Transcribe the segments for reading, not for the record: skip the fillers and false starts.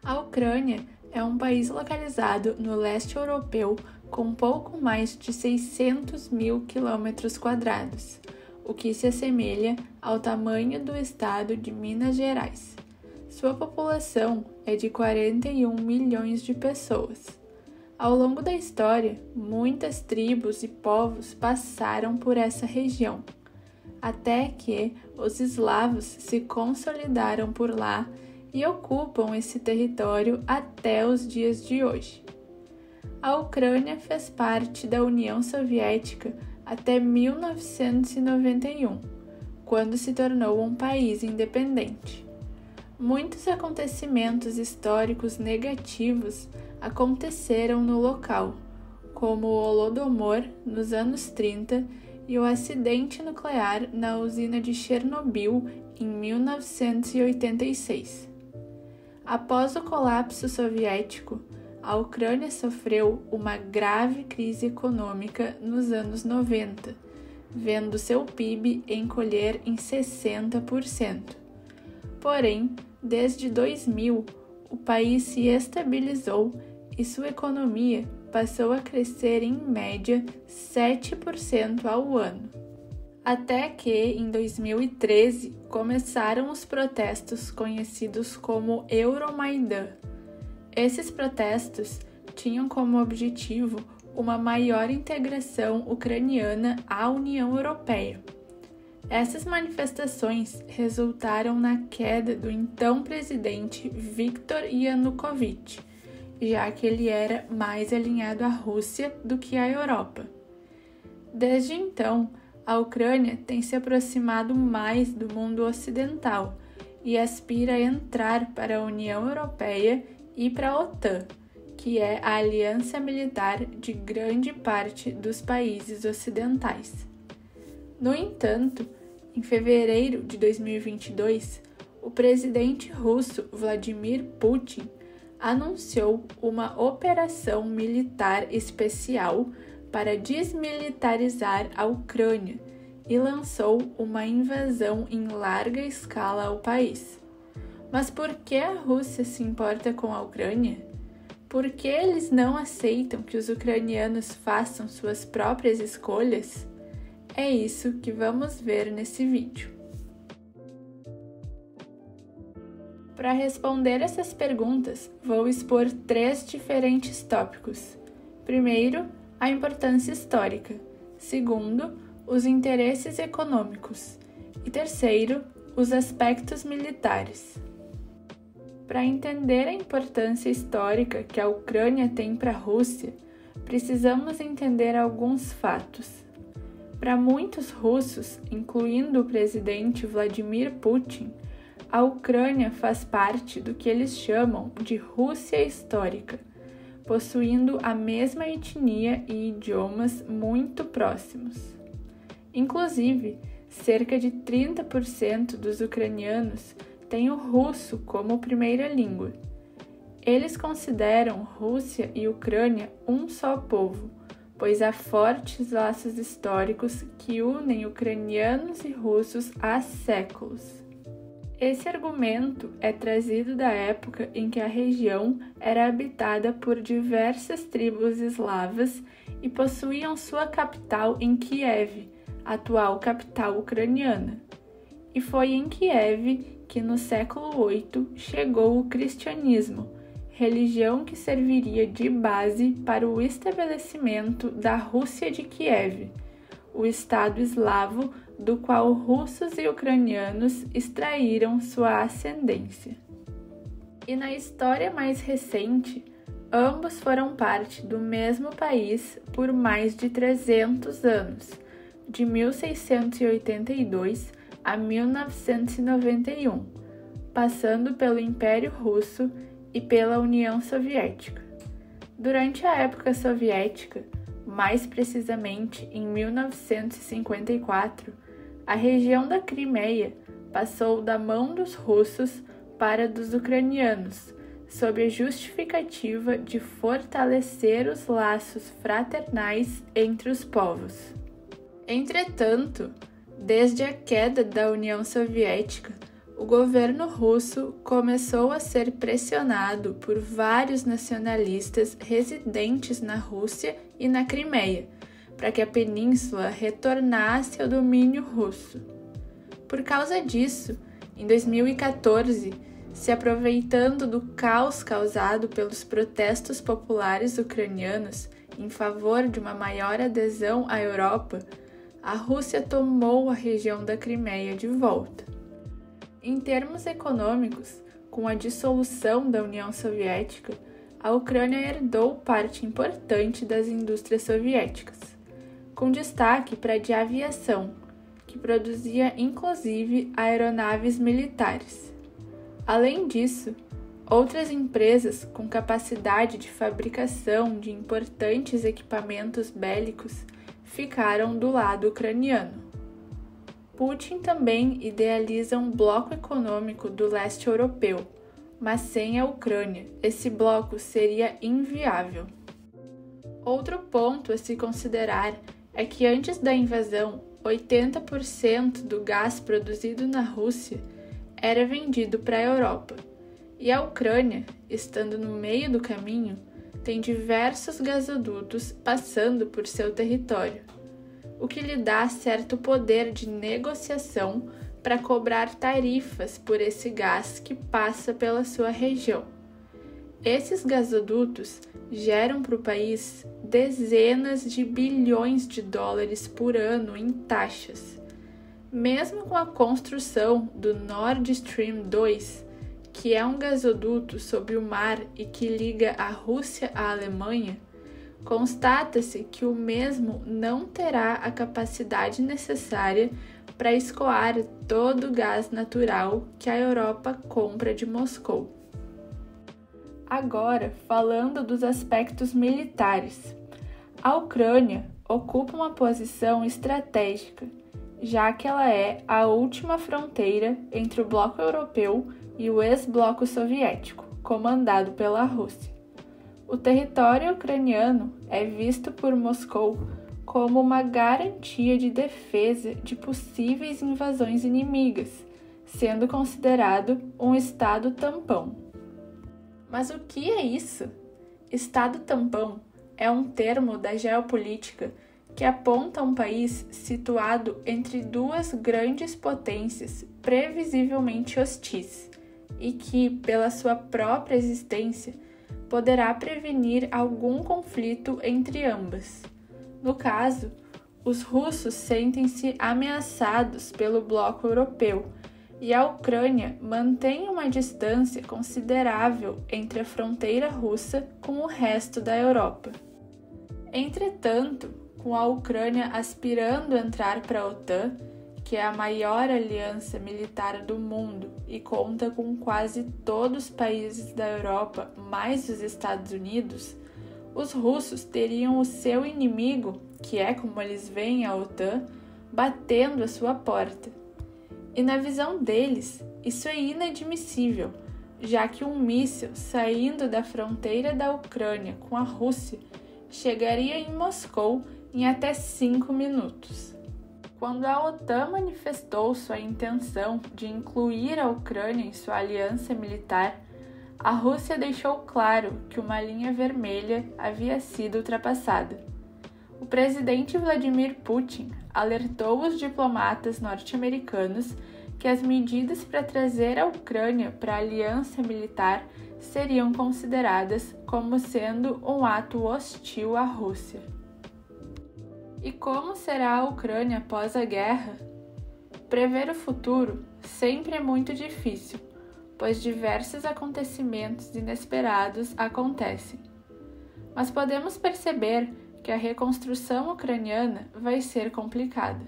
A Ucrânia é um país localizado no leste europeu com pouco mais de 600 mil quilômetros quadrados, o que se assemelha ao tamanho do estado de Minas Gerais. Sua população é de 41 milhões de pessoas. Ao longo da história, muitas tribos e povos passaram por essa região, até que os eslavos se consolidaram por lá e ocupam esse território até os dias de hoje. A Ucrânia fez parte da União Soviética até 1991, quando se tornou um país independente. Muitos acontecimentos históricos negativos aconteceram no local, como o Holodomor nos anos 30 e o acidente nuclear na usina de Chernobyl em 1986. Após o colapso soviético, a Ucrânia sofreu uma grave crise econômica nos anos 90, vendo seu PIB encolher em 60%. Porém, desde 2000, o país se estabilizou e sua economia passou a crescer em média 7% ao ano. Até que, em 2013, começaram os protestos conhecidos como Euromaidan. Esses protestos tinham como objetivo uma maior integração ucraniana à União Europeia. Essas manifestações resultaram na queda do então presidente Viktor Yanukovych, já que ele era mais alinhado à Rússia do que à Europa. Desde então, a Ucrânia tem se aproximado mais do mundo ocidental e aspira a entrar para a União Europeia e para a OTAN, que é a aliança militar de grande parte dos países ocidentais. No entanto, em fevereiro de 2022, o presidente russo Vladimir Putin anunciou uma operação militar especial para desmilitarizar a Ucrânia e lançou uma invasão em larga escala ao país. Mas por que a Rússia se importa com a Ucrânia? Por que eles não aceitam que os ucranianos façam suas próprias escolhas? É isso que vamos ver nesse vídeo. Para responder essas perguntas, vou expor 3 diferentes tópicos. Primeiro, a importância histórica. Segundo, os interesses econômicos. E terceiro, os aspectos militares. Para entender a importância histórica que a Ucrânia tem para a Rússia, precisamos entender alguns fatos. Para muitos russos, incluindo o presidente Vladimir Putin, a Ucrânia faz parte do que eles chamam de Rússia histórica, possuindo a mesma etnia e idiomas muito próximos. Inclusive, cerca de 30% dos ucranianos têm o russo como primeira língua. Eles consideram Rússia e Ucrânia um só povo, pois há fortes laços históricos que unem ucranianos e russos há séculos. Esse argumento é trazido da época em que a região era habitada por diversas tribos eslavas e possuíam sua capital em Kiev, atual capital ucraniana. E foi em Kiev que no século VIII chegou o cristianismo, religião que serviria de base para o estabelecimento da Rússia de Kiev, o estado eslavo do qual russos e ucranianos extraíram sua ascendência. E na história mais recente, ambos foram parte do mesmo país por mais de 300 anos, de 1682 a 1991, passando pelo Império Russo e pela União Soviética. Durante a época soviética, mais precisamente em 1954, a região da Crimeia passou da mão dos russos para dos ucranianos, sob a justificativa de fortalecer os laços fraternais entre os povos. Entretanto, desde a queda da União Soviética, o governo russo começou a ser pressionado por vários nacionalistas residentes na Rússia e na Crimeia, para que a península retornasse ao domínio russo. Por causa disso, em 2014, se aproveitando do caos causado pelos protestos populares ucranianos em favor de uma maior adesão à Europa, a Rússia tomou a região da Crimeia de volta. Em termos econômicos, com a dissolução da União Soviética, a Ucrânia herdou parte importante das indústrias soviéticas, com destaque para a de aviação, que produzia inclusive aeronaves militares. Além disso, outras empresas com capacidade de fabricação de importantes equipamentos bélicos ficaram do lado ucraniano. Putin também idealiza um bloco econômico do leste europeu, mas sem a Ucrânia, esse bloco seria inviável. Outro ponto a se considerar é que antes da invasão, 80% do gás produzido na Rússia era vendido para a Europa, e a Ucrânia, estando no meio do caminho, tem diversos gasodutos passando por seu território, o que lhe dá certo poder de negociação para cobrar tarifas por esse gás que passa pela sua região. Esses gasodutos geram para o país dezenas de bilhões de dólares por ano em taxas. Mesmo com a construção do Nord Stream 2, que é um gasoduto sob o mar e que liga a Rússia à Alemanha, constata-se que o mesmo não terá a capacidade necessária para escoar todo o gás natural que a Europa compra de Moscou. Agora, falando dos aspectos militares, a Ucrânia ocupa uma posição estratégica, já que ela é a última fronteira entre o bloco europeu e o ex-bloco soviético, comandado pela Rússia. O território ucraniano é visto por Moscou como uma garantia de defesa de possíveis invasões inimigas, sendo considerado um estado tampão. Mas o que é isso? Estado tampão é um termo da geopolítica que aponta um país situado entre duas grandes potências previsivelmente hostis e que, pela sua própria existência, poderá prevenir algum conflito entre ambas. No caso, os russos sentem-se ameaçados pelo bloco europeu e a Ucrânia mantém uma distância considerável entre a fronteira russa com o resto da Europa. Entretanto, com a Ucrânia aspirando a entrar para a OTAN, que é a maior aliança militar do mundo e conta com quase todos os países da Europa, mais os Estados Unidos, os russos teriam o seu inimigo, que é como eles veem a OTAN, batendo à sua porta. E na visão deles, isso é inadmissível, já que um míssil saindo da fronteira da Ucrânia com a Rússia chegaria em Moscou em até 5 minutos. Quando a OTAN manifestou sua intenção de incluir a Ucrânia em sua aliança militar, a Rússia deixou claro que uma linha vermelha havia sido ultrapassada. O presidente Vladimir Putin alertou os diplomatas norte-americanos que as medidas para trazer a Ucrânia para a aliança militar seriam consideradas como sendo um ato hostil à Rússia. E como será a Ucrânia após a guerra? Prever o futuro sempre é muito difícil, pois diversos acontecimentos inesperados acontecem. Mas podemos perceber que a reconstrução ucraniana vai ser complicada,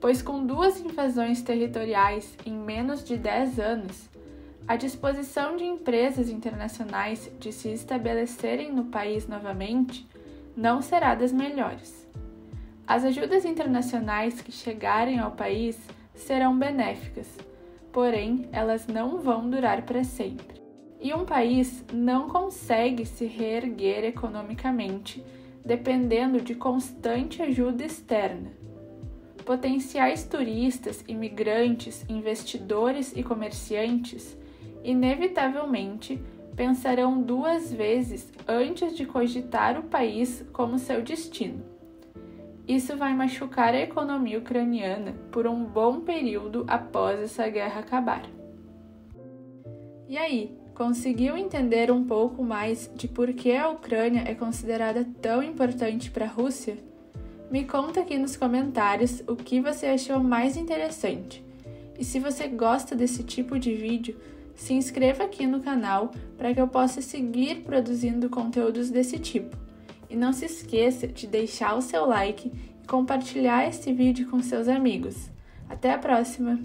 pois com 2 invasões territoriais em menos de 10 anos, a disposição de empresas internacionais de se estabelecerem no país novamente não será das melhores. As ajudas internacionais que chegarem ao país serão benéficas, porém elas não vão durar para sempre. E um país não consegue se reerguer economicamente dependendo de constante ajuda externa. potenciais turistas, imigrantes, investidores e comerciantes, inevitavelmente pensarão 2 vezes antes de cogitar o país como seu destino. Isso vai machucar a economia ucraniana por um bom período após essa guerra acabar. E aí, conseguiu entender um pouco mais de por que a Ucrânia é considerada tão importante para a Rússia? Me conta aqui nos comentários o que você achou mais interessante. E se você gosta desse tipo de vídeo, se inscreva aqui no canal para que eu possa seguir produzindo conteúdos desse tipo. E não se esqueça de deixar o seu like e compartilhar esse vídeo com seus amigos. Até a próxima!